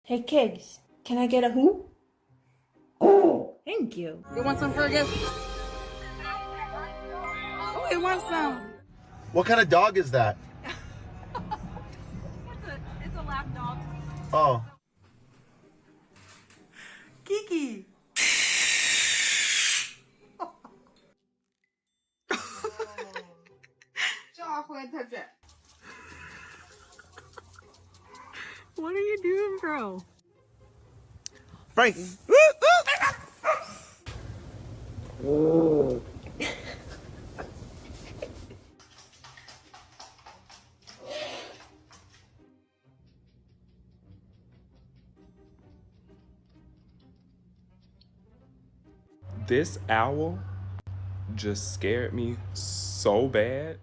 Hey kids, can I get a who? Oh, thank you. You want some Fergus? Oh, he wants some. What kind of dog is that? It's a lap dog. Oh. Kiki. Touch it. What are you doing, bro? Frankie. This owl just scared me so bad.